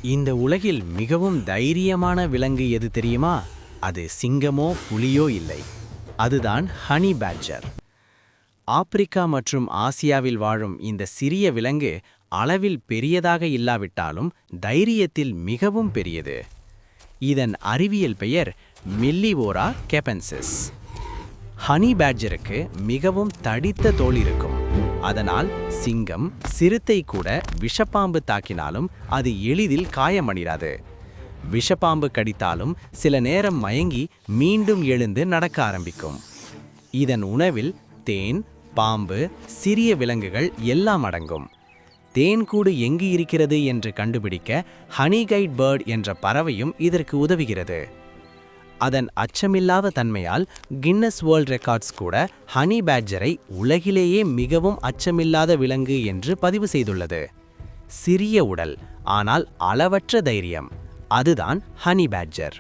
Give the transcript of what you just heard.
இந்த உலகில் மிகவும் தைரியமான விலங்கு எது தெரியுமா? அது சிங்கமோ புலியோ இல்லை. அதுதான் ஹனி பேட்ஜர். ஆப்பிரிக்கா மற்றும் ஆசியாவில் வாழும் இந்த சிறிய விலங்கு அளவில் பெரியதாக இல்லாவிட்டாலும் தைரியத்தில் மிகவும் பெரியது. இதன் அறிவியல் பெயர் மில்லிவோரா கெபென்சிஸ். ஹனி பேட்ஜருக்கு மிகவும் தடித்த தோல் இருக்கும். அதனால் சிங்கம், சிறுத்தை கூட விஷப்பாம்பு தாக்கினாலும் அது எளிதில் காயமடையாது. விஷப்பாம்பு கடித்தாலும் சில நேரம் மயங்கி மீண்டும் எழுந்து நடக்க ஆரம்பிக்கும். இதன் உணவில் தேன், பாம்பு, சிறிய விலங்குகள் எல்லாம் அடங்கும். தேன்கூடு எங்கு இருக்கிறது என்று கண்டுபிடிக்க ஹனிகைட் பேர்ட் என்ற பறவையும் இதற்கு உதவுகிறது. அதன் அச்சமில்லாத தன்மையால் கின்னஸ் வேர்ல்ட் ரெக்கார்ட்ஸ் கூட ஹனி பேட்ஜரை உலகிலேயே மிகவும் அச்சமில்லாத விலங்கு என்று பதிவு செய்துள்ளது. சிறிய உடல், ஆனால் அளவற்ற தைரியம். அதுதான் ஹனி பேட்ஜர்.